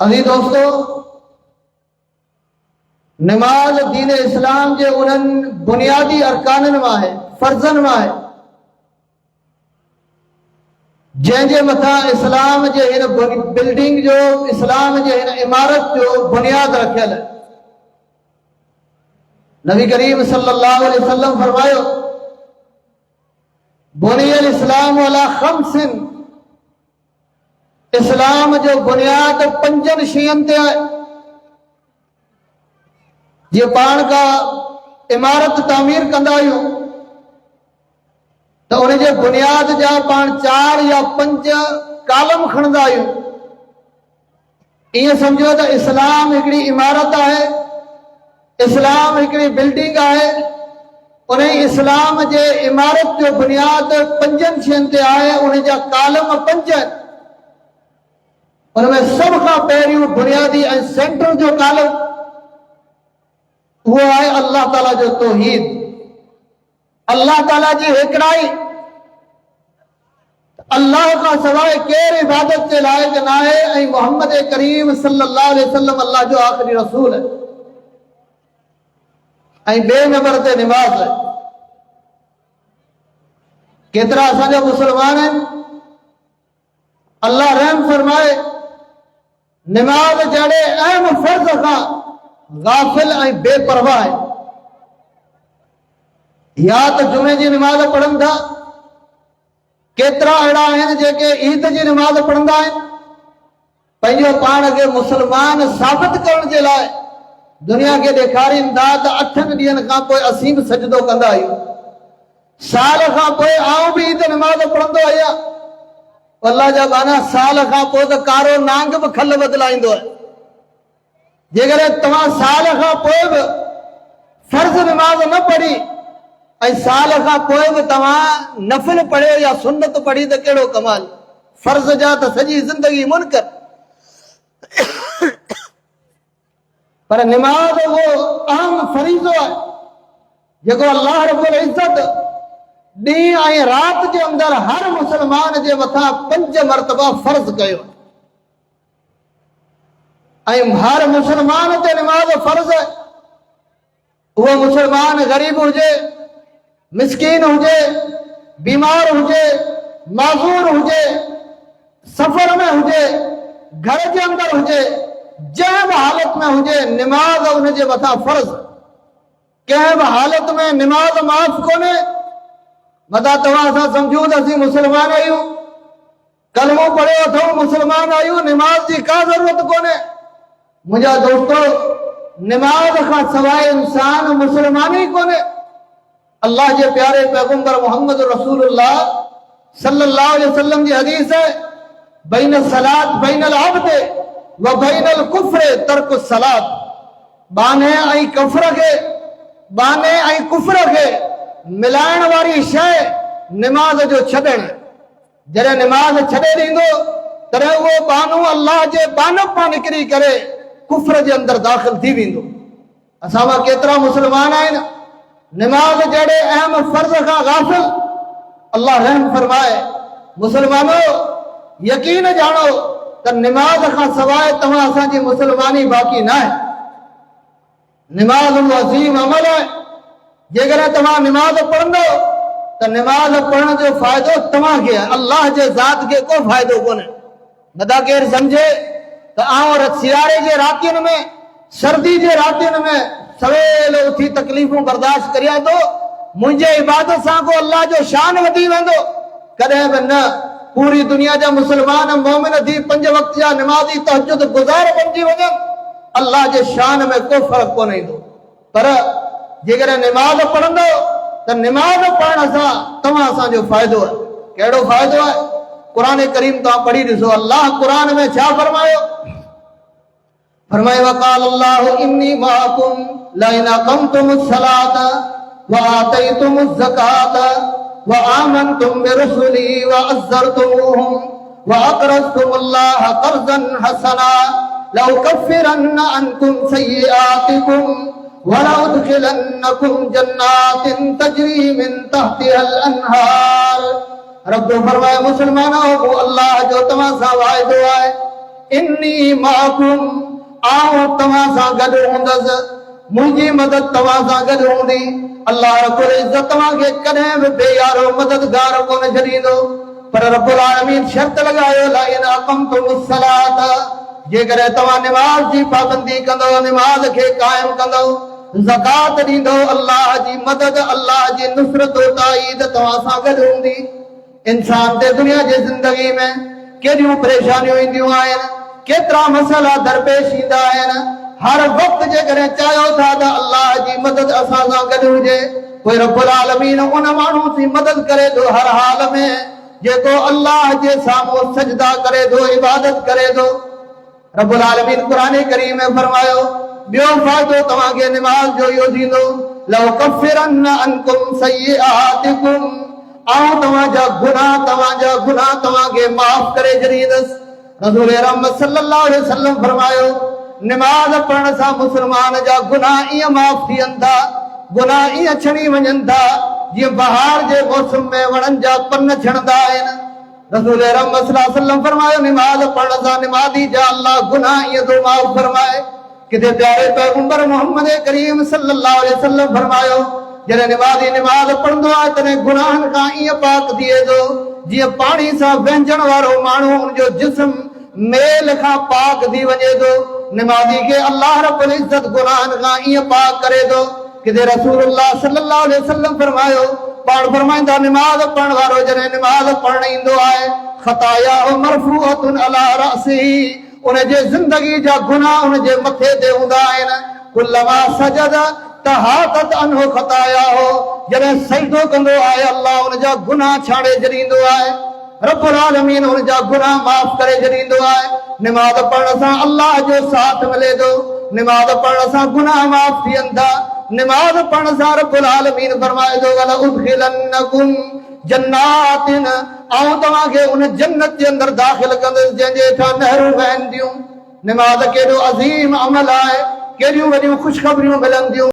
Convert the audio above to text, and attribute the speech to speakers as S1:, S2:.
S1: अजी दोस्तों, नमाज दीन इस्लाम जे उन्हनि बुनियादी अरकाननि मां है, फर्ज़नि मां है, जंहिंजे मथां इस्लाम जे हिन बिल्डिंग जो, इस्लाम जे हिन इमारत जो बुनियाद रखियल है। नबी करीम सल्लल्लाहु अलैहि वसल्लम फरमायो, बुनियल इस्लाम अला खम्सिन, इस्लाम जो बुनियाद 5 शयुनि ते आहे। जे पाण का इमारत तामीर कंदा आहियूं तो उन जे बुनियाद जा पाण 4 या 5 कालम खणंदा आहियूं। इएं सम्झो त इस्लाम हिकिड़ी इमारत आहे, इस्लाम हिकिड़ी बिल्डिंग आहे। उन इस्लाम जे इमारत जो बुनियाद 5 शयुनि ते आहे, उन जा कालम 5 आहिनि। उनमें सब खां पहिरियों बुनियादी ऐं सेंटर जो कालम वो है अल्लाह ताला जो तौहीद, अल्लाह ताला जी हिकड़ाई। अल्लाह का सवाइ केर इबादत के लायक ना है, ऐं मोहम्मद करीम सल्लल्लाहु अलैहि वसल्लम अल्लाह जो आखिरी रसूल है। ऐं बे नंबर ते निमाज़ है। केतरा असांजा मुसलमान आहिनि, अल्लाह रहम फरमाए, निमाज़ जड़े अहम फर्ज खां गाफिल ऐं बेपरवाह है। या तो जुमे जी निमाज़ पढ़नि था, केतरा अहिड़ा आहिनि जेके ईद जी निमाज़ पढ़ंदा आहिनि। पंहिंजो पाण खे मुसलमान साबित करण जे लाइ दुनिया खे ॾेखारीनि था त 8 ॾींहंनि खां पोइ असीं बि सजदो कंदा आहियूं। साल खां पोइ आऊं बि ईद निमाज़ पढ़ंदो आहियां। अल्लाह जा बाना, साल खां पोइ त कारो नांग बि खल बदिलाईंदो आहे। जेकर तव्हां साल खां पोइ बि फर्ज़ निमाज़ न पढ़ी ऐं साल खां पोइ बि तव्हां नफ़िल पढ़ियो या सुन्नत पढ़ी त कहिड़ो कमाल। फर्ज़ जा त सॼी ज़िंदगी मुनकर, पर निमाज़ वो अहम फरीज़ो आहे जेको अल्लाह रब्बुल इज़्ज़त ॾींहं ऐं राति जे अंदरि हर मुसलमान जे मथां 5 मरतबा फर्ज़ कयो। ऐं हर मुसलमान ते निमाज़ फर्ज़ है। उहो मुसलमान गरीब हुजे, मिस्कीन हुजे, बीमार हुजे, माज़ूर हुजे, सफ़र में हुजे, घर जे अंदरि हुजे, जंहिं बि हालत में हुजे, निमाज़ उन जे मथां फर्ज़। कंहिं बि हालत में निमाज़ माफ़ कोन्हे। मता तव्हां असां सम्झूं त असीं मुसलमान आहियूं, कलमो पढ़ियो अथऊं, मुसलमान आहियूं, निमाज़ जी का ज़रूरत कोन्हे। मुंहिंजा दोस्तो, निमाज़ खां सवाइ इंसान मुसलमान ई कोन्हे। अल्लाह जे प्यारे पैगंबर मोहम्मद रसूलुल्लाह सल्लल्लाहु अलैहि वसल्लम जी हदीस है, बैन सलात बैनल अब्द व बैनल कुफ्र तर्क सलात। बाने ऐं कफ़र खे, बाने ऐं कुफ्र खे मिलाइण वारी शइ निमाज़ जो छॾणु। जॾहिं निमाज़ छॾे ॾींदो तॾहिं उहो बानो अल्लाह जे बानप मां निकिरी करे कुफ्र जे अंदरि दाख़िल थी वेंदो। असां मां केतिरा मुसलमान आहिनि निमाज़ जहिड़े अहम फर्ज़ खां गाफ़िल। अल्लाह रहम फरमाए, मुसलमानो यकीन ॼाणो त निमाज़ खां सवाइ तव्हां असांजी मुसलमानी बाक़ी न आहे। निमाज़ अज़ीम अमल आहे। जेकर तव्हां निमाज़ पढ़ंदो त निमाज़ पढ़ण जो फ़ाइदो तव्हांखे आहे, अल्लाह जे ज़ात खे को फ़ाइदो कोन्हे। नथा केरु सम्झे त आउं सियारे जे रातियुनि में, सर्दी जे रातियुनि में सवेल उथी तकलीफ़ूं बर्दाश्त करियां थो, मुंहिंजे इबादत सां को अल्लाह जो शान वधी वेंदो? कॾहिं बि न। पूरी दुनिया जा मुसलमान मोमिन थी 5 वक़्त जा निमाज़ी तहज्जुद गुज़ार बणिजी वञनि, अल्लाह जे शान में को फ़र्क़ु कोन ईंदो। पर जेकर निमाज़ पढ़ंदो त निमाज़ पढ़ण सां तव्हां असांजो फ़ाइदो आहे। कहिड़ो फ़ाइदो आहे? क़ुरान करीम तव्हां पढ़ी ॾिसो। अल्लाह क़ुरान में छा फरमायो? फरमाए, वक़ाल अल्लाहु इन्नी माअकुम लइन अक़मतुमुस सलात व आतैतुमुज़ ज़कात व आमनतुम बिरसुली व अज़्ज़रतुमुहुम व अक़रज़तुमुल्लाह क़र्ज़न हसना लउकफ्फिरन्न अन्कुम सय्यिआतिकुम व लउदखिलन्नकुम जन्नातिन तजरी मिन तहतिहल अनहार। रब फरमाए, मुसलमानों, वो अल्लाह जो तव्हां सां वाइदो आहे इन्नी माकुम, आऊं तव्हां सां गॾु हूंदसि, मुंहिंजी मदद तव्हां सां गॾु हूंदी। अल्लाह रब्बुल इज्जत तव्हांखे कॾहिं बि बेयारो मददगार कोन छॾींदो। पर रब्बुल आलमीन शर्त लॻायो, ला इन अक़मतुमुस सलात, जेकॾहिं तव्हां निमाज़ जी पाबंदी कंदो, निमाज़ खे क़ाइम कंदो, ज़कात ॾींदो, अल्लाह जी मदद, अल्लाह जी नुसरत ताईद तव्हां सां गॾु हूंदी। इंसान ते दुनिया जी ज़िंदगी में केॾियूं परेशानियूं ईंदियूं आहिनि, केतिरा मसइला दरपेश ईंदा आहिनि। हर वक़्तु जेकॾहिं चाहियो था त अल्लाह जी मदद असां सां गॾु हुजे, पोइ रब्बुल आलमीन उन माण्हू जी मदद करे थो हर हाल में जेको अल्लाह जे साम्हूं सजदा करे थो, इबादत करे थो। रब्बुल आलमीन क़ुरान करीम में फरमायो, ॿियो फ़ाइदो तव्हांखे निमाज़ जो इहो थींदो, लौ कफ़िरन्न अन्कुम सय्यिआतिकुम, आऊं तव्हांजा गुनाह तव्हांखे माफ़ करे छॾींदुसि। रसूल रहमत सल्लल्लाहु अलैहि वसल्लम फरमायो, निमाज़ पढ़ण सां मुस्लमान जा गुनाह ईअं माफ़ थियनि था, गुनाह ईअं छणी वञनि था जीअं बहार जे मौसम में वणनि जा पन छणंदा आहिनि। रसूल रहमत सल्लल्लाहु अलैहि वसल्लम फरमायो, निमाज़ पढ़ण सां निमाज़ी जा अल्लाह गुनाह ईअं थो माफ़ फरमाए। किथे प्यारे पैगंबर मोहम्मद करीम सल्लल्लाहु अलैहि वसल्लम फरमायो, जॾहिं निमाज़ी निमाज़ पढ़ंदो आहे तॾहिं गुनाहनि खां ईअं पाक थिए थो जीअं पाणी सां वेंझण वारो माण्हू उनजो जिस्म मेल खां पाक थी वञे थो। निमाज़ी खे अल्लाह रब्बुल इज्जत गुनाहनि खां ईअं पाक करे थो। किथे रसूलुल्लाह सल्लल्लाहु अलैहि वसल्लम फरमायो, पाण फरमाईंदा, निमाज़ पढ़ण वारो जॾहिं निमाज़ पढ़ण ईंदो आहे, ख़तायाहु मरफ़ूअतुन अला रअसिही, उनजे ज़िंदगी जा गुनाह उनजे मथे ते हूंदा आहिनि। कुल्लमा सजद तहातत अन्हु ख़तायाहु, जॾहिं सजदो कंदो आहे अल्लाह उनजा गुनाह छाड़े छॾींदो आहे। रब्बुल आलमीन उनजा गुनाह माफ़ करे छॾींदो आहे। निमाज़ पढ़ण सां अल्लाह जो साथ मिले थो, निमाज़ पढ़ण सां गुनाह माफ़ थियनि था। निमाज़ पढ़ण सां रब्बुल आलमीन फरमाए थो, वला उदखिलन्नकुम जन्नातिन, आऊं तव्हांखे उन जन्नत जे अंदरि दाख़िल कंदुसि जंहिंजे हेठां नहरूं वहंदियूं। निमाज़ केॾो अज़ीम अमल आहे, केॾियूं वॾियूं ख़ुशख़बरियूं मिलंदियूं।